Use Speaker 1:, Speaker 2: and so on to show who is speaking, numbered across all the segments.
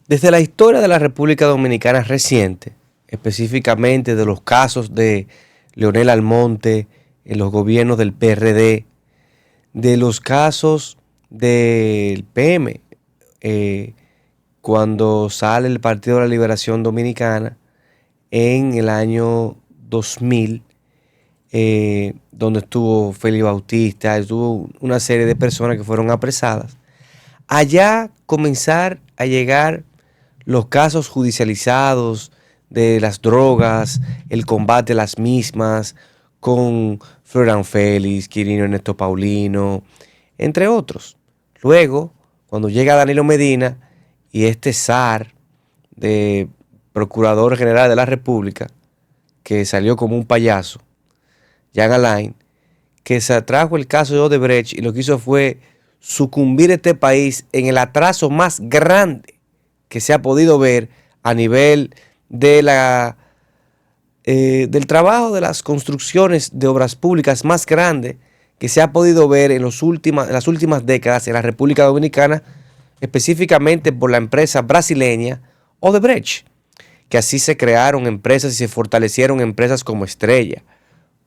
Speaker 1: Desde la historia de la República Dominicana reciente, específicamente de los casos de Leonel Almonte en los gobiernos del PRD, de los casos del PM, cuando sale el Partido de la Liberación Dominicana en el año 2000, donde estuvo Félix Bautista, estuvo una serie de personas que fueron apresadas. Allá comenzar a llegar los casos judicializados de las drogas, el combate a las mismas, con Florian Félix, Quirino Ernesto Paulino, entre otros. Luego, cuando llega Danilo Medina y este zar de Procurador General de la República, que salió como un payaso, Jean Alain, que se atrajo el caso de Odebrecht y lo que hizo fue sucumbir este país en el atraso más grande que se ha podido ver a nivel de del trabajo de las construcciones de obras públicas más grande que se ha podido ver en las últimas décadas en la República Dominicana, específicamente por la empresa brasileña Odebrecht, que así se crearon empresas y se fortalecieron empresas como Estrella,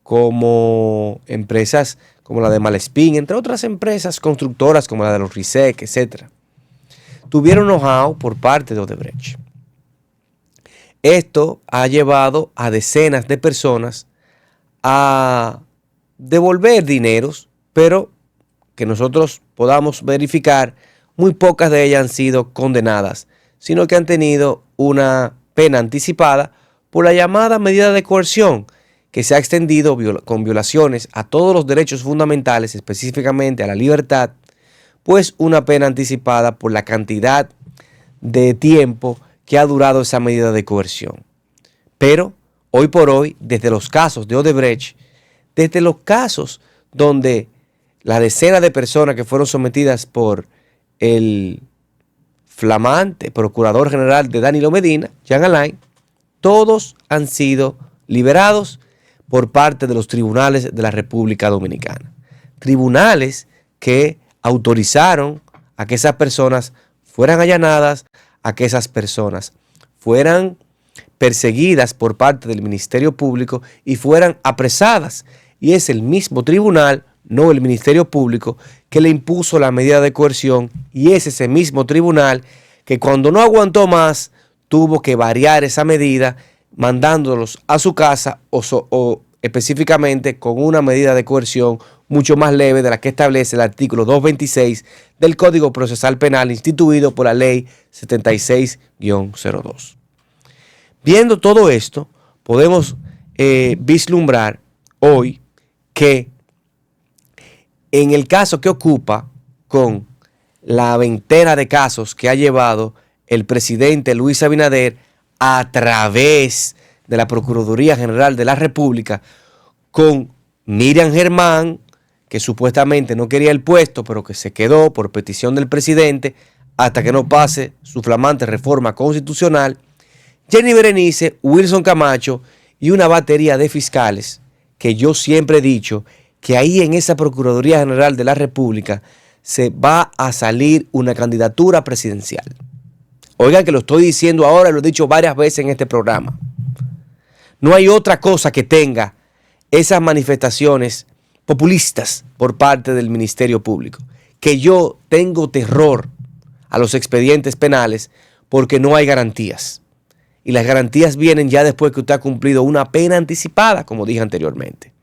Speaker 1: como empresas como la de Malespín, entre otras empresas constructoras como la de los RISEC, etc. Tuvieron know-how por parte de Odebrecht. Esto ha llevado a decenas de personas a devolver dineros, pero que nosotros podamos verificar, muy pocas de ellas han sido condenadas, sino que han tenido una pena anticipada por la llamada medida de coerción, que se ha extendido con violaciones a todos los derechos fundamentales, específicamente a la libertad, pues una pena anticipada por la cantidad de tiempo que ha durado esa medida de coerción. Pero hoy por hoy, desde los casos de Odebrecht, desde los casos donde la decena de personas que fueron sometidas por el flamante Procurador General de Danilo Medina, Jean Alain, todos han sido liberados por parte de los tribunales de la República Dominicana. Tribunales que autorizaron a que esas personas fueran allanadas, a que esas personas fueran perseguidas por parte del Ministerio Público y fueran apresadas. Y es el mismo tribunal, no el Ministerio Público, que le impuso la medida de coerción, y es ese mismo tribunal que cuando no aguantó más tuvo que variar esa medida, mandándolos a su casa o específicamente con una medida de coerción mucho más leve de la que establece el artículo 226 del Código Procesal Penal instituido por la Ley 76-02. Viendo todo esto, podemos vislumbrar hoy que en el caso que ocupa, con la veintena de casos que ha llevado el presidente Luis Abinader a través de la Procuraduría General de la República, con Miriam Germán, que supuestamente no quería el puesto, pero que se quedó por petición del presidente hasta que no pase su flamante reforma constitucional, Jenny Berenice, Wilson Camacho y una batería de fiscales, que yo siempre he dicho que ahí en esa Procuraduría General de la República se va a salir una candidatura presidencial. Oigan que lo estoy diciendo ahora, lo he dicho varias veces en este programa. No hay otra cosa que tenga esas manifestaciones populistas por parte del Ministerio Público, que yo tengo terror a los expedientes penales porque no hay garantías. Y las garantías vienen ya después que usted ha cumplido una pena anticipada, como dije anteriormente.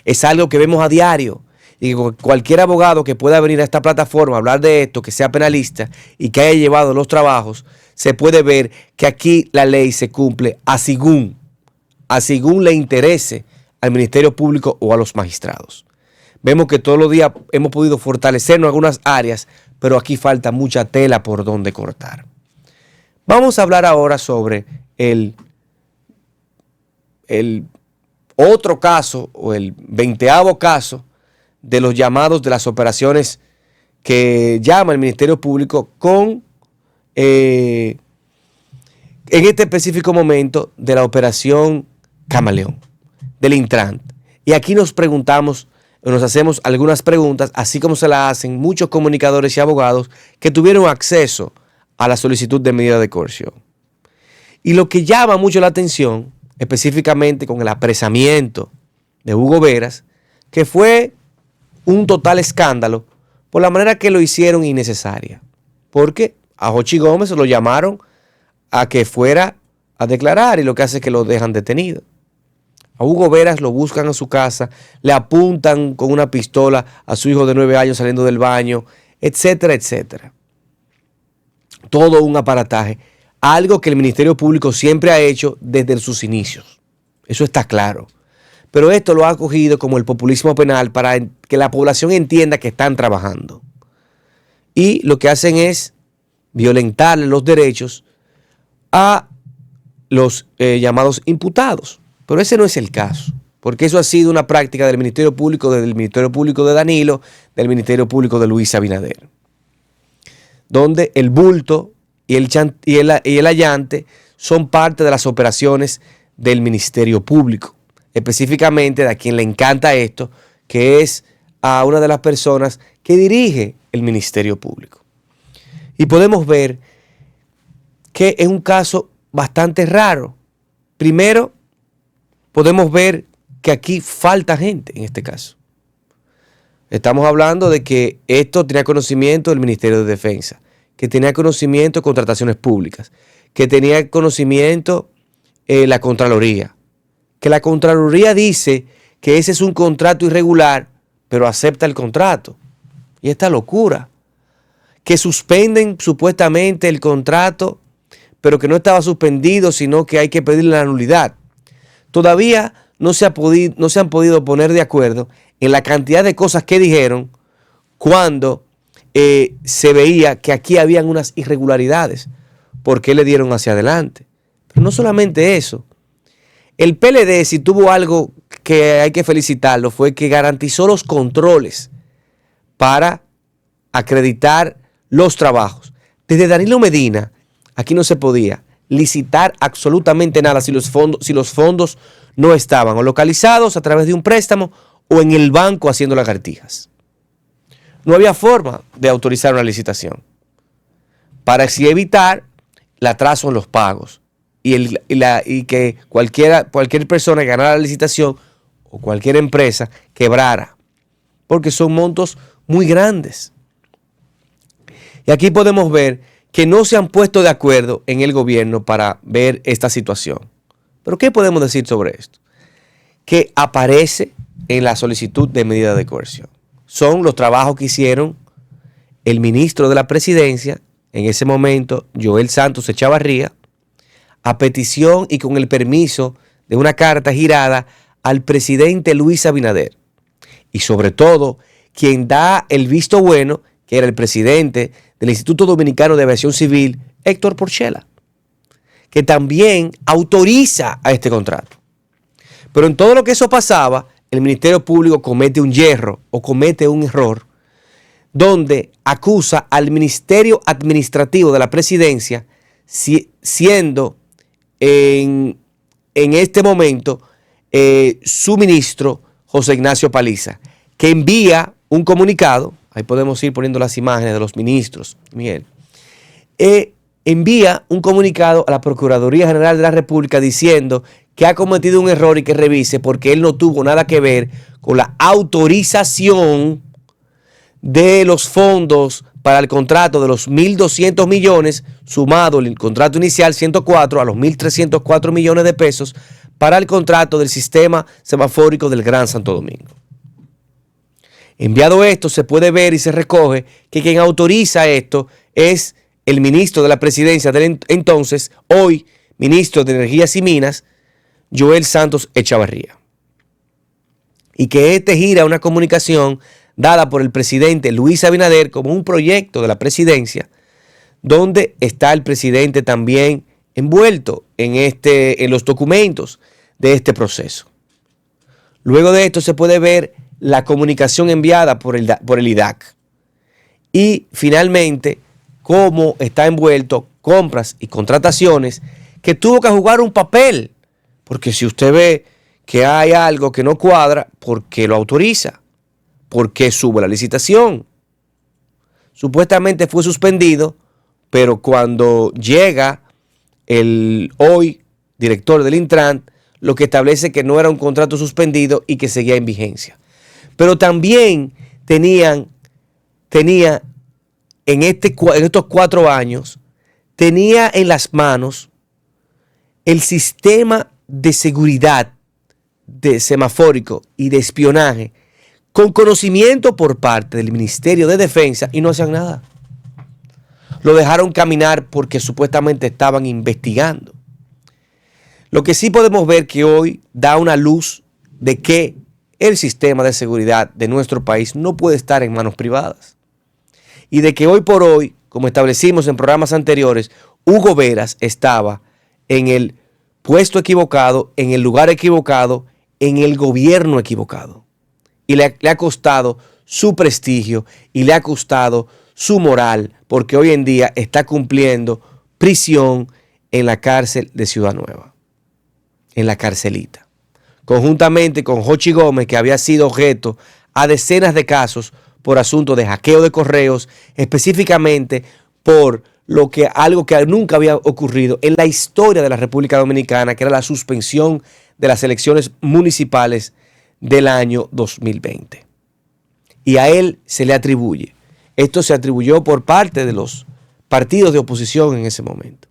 Speaker 1: Es algo que vemos a diario. Y cualquier abogado que pueda venir a esta plataforma a hablar de esto, que sea penalista y que haya llevado los trabajos, se puede ver que aquí la ley se cumple a según le interese al Ministerio Público o a los magistrados. Vemos que todos los días hemos podido fortalecernos en algunas áreas, pero aquí falta mucha tela por donde cortar. Vamos a hablar ahora sobre el otro caso, o el 20º caso de los llamados de las operaciones que llama el Ministerio Público en este específico momento de la operación Camaleón, del Intran. Y aquí nos hacemos algunas preguntas, así como se las hacen muchos comunicadores y abogados que tuvieron acceso a la solicitud de medida de coerción. Y lo que llama mucho la atención, específicamente con el apresamiento de Hugo Veras, que fue un total escándalo por la manera que lo hicieron innecesaria. Porque a Jochi Gómez lo llamaron a que fuera a declarar y lo que hace es que lo dejan detenido. A Hugo Veras lo buscan en su casa, le apuntan con una pistola a su hijo de 9 años saliendo del baño, etcétera, etcétera. Todo un aparataje. Algo que el Ministerio Público siempre ha hecho desde sus inicios. Eso está claro. Pero esto lo ha cogido como el populismo penal para que la población entienda que están trabajando. Y lo que hacen es violentar los derechos a los llamados imputados. Pero ese no es el caso, porque eso ha sido una práctica del Ministerio Público, desde el Ministerio Público de Danilo, del Ministerio Público de Luis Abinader, donde el bulto y el allante son parte de las operaciones del Ministerio Público, específicamente de a quien le encanta esto, que es a una de las personas que dirige el Ministerio Público. Y podemos ver que es un caso bastante raro. Primero, podemos ver que aquí falta gente en este caso. Estamos hablando de que esto tenía conocimiento del Ministerio de Defensa, que tenía conocimiento de contrataciones públicas, que tenía conocimiento la Contraloría, que la Contraloría dice que ese es un contrato irregular, pero acepta el contrato. Y esta locura, que suspenden supuestamente el contrato, pero que no estaba suspendido, sino que hay que pedirle la nulidad. Todavía no se han podido poner de acuerdo en la cantidad de cosas que dijeron cuando se veía que aquí habían unas irregularidades. ¿Por qué le dieron hacia adelante? Pero no solamente eso. El PLD, si tuvo algo que hay que felicitarlo, fue que garantizó los controles para acreditar los trabajos. Desde Danilo Medina, aquí no se podía licitar absolutamente nada si los fondos no estaban o localizados a través de un préstamo o en el banco haciendo lagartijas. No había forma de autorizar una licitación para así evitar el atraso en los pagos y que cualquier persona que ganara la licitación o cualquier empresa quebrara, porque son montos muy grandes. Y aquí podemos ver que no se han puesto de acuerdo en el gobierno para ver esta situación. ¿Pero qué podemos decir sobre esto? Que aparece en la solicitud de medida de coerción. Son los trabajos que hicieron el ministro de la Presidencia, en ese momento, Joel Santos Echavarría, a petición y con el permiso de una carta girada al presidente Luis Abinader. Y sobre todo, quien da el visto bueno, que era el presidente del Instituto Dominicano de Aviación Civil, Héctor Porchela, que también autoriza a este contrato. Pero en todo lo que eso pasaba, el Ministerio Público comete un yerro o comete un error donde acusa al Ministerio Administrativo de la Presidencia, siendo en este momento su ministro José Ignacio Paliza, que envía un comunicado. Ahí podemos ir poniendo las imágenes de los ministros, Miguel. Envía un comunicado a la Procuraduría General de la República diciendo que ha cometido un error y que revise porque él no tuvo nada que ver con la autorización de los fondos para el contrato de los 1.200 millones, sumado el contrato inicial 104 a los 1.304 millones de pesos para el contrato del sistema semafórico del Gran Santo Domingo. Enviado esto, se puede ver y se recoge que quien autoriza esto es el ministro de la Presidencia del entonces, hoy ministro de Energías y Minas, Joel Santos Echavarría. Y que gira una comunicación dada por el presidente Luis Abinader como un proyecto de la presidencia, donde está el presidente también envuelto en los documentos de este proceso. Luego de esto se puede ver la comunicación enviada por el IDAC. Y finalmente, cómo está envuelto compras y contrataciones que tuvo que jugar un papel. Porque si usted ve que hay algo que no cuadra, ¿por qué lo autoriza? ¿Por qué sube la licitación? Supuestamente fue suspendido, pero cuando llega el hoy director del Intran, lo que establece que no era un contrato suspendido y que seguía en vigencia. Pero también tenía en estos 4 años, tenía en las manos el sistema de seguridad de semafórico y de espionaje con conocimiento por parte del Ministerio de Defensa y no hacían nada. Lo dejaron caminar porque supuestamente estaban investigando. Lo que sí podemos ver que hoy da una luz de que el sistema de seguridad de nuestro país no puede estar en manos privadas. Y de que hoy por hoy, como establecimos en programas anteriores, Hugo Veras estaba en el puesto equivocado, en el lugar equivocado, en el gobierno equivocado. Y le ha costado su prestigio y le ha costado su moral, porque hoy en día está cumpliendo prisión en la cárcel de Ciudad Nueva, en la carcelita, conjuntamente con Jochi Gómez, que había sido objeto a decenas de casos por asuntos de hackeo de correos, específicamente por algo que nunca había ocurrido en la historia de la República Dominicana, que era la suspensión de las elecciones municipales del año 2020. Y a él se le atribuye. Esto se atribuyó por parte de los partidos de oposición en ese momento,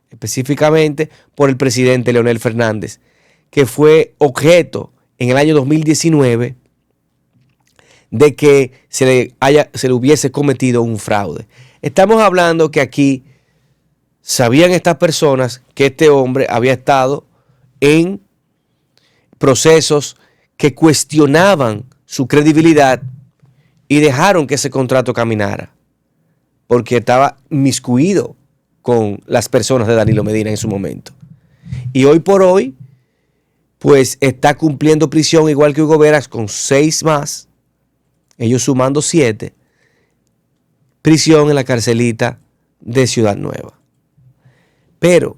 Speaker 1: específicamente por el presidente Leonel Fernández, que fue objeto en el año 2019 de que se le hubiese cometido un fraude. Estamos hablando que aquí sabían estas personas que este hombre había estado en procesos que cuestionaban su credibilidad y dejaron que ese contrato caminara porque estaba miscuido con las personas de Danilo Medina en su momento. Y hoy por hoy, pues está cumpliendo prisión igual que Hugo Veras con 6 más, ellos sumando 7, prisión en la carcelita de Ciudad Nueva. Pero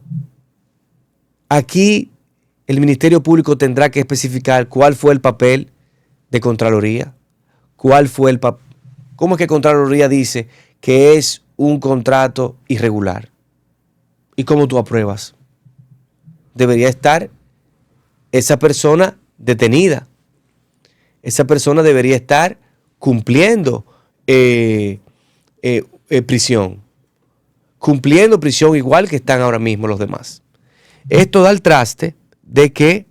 Speaker 1: aquí el Ministerio Público tendrá que especificar cuál fue el papel de Contraloría, cómo es que Contraloría dice que es un contrato irregular y cómo tú apruebas. Debería estar esa persona detenida, esa persona debería estar cumpliendo prisión igual que están ahora mismo los demás. Esto da el traste de que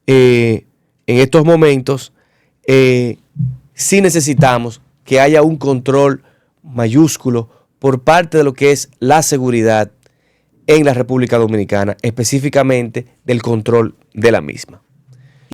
Speaker 1: en estos momentos sí necesitamos que haya un control mayúsculo por parte de lo que es la seguridad en la República Dominicana, específicamente del control de la misma.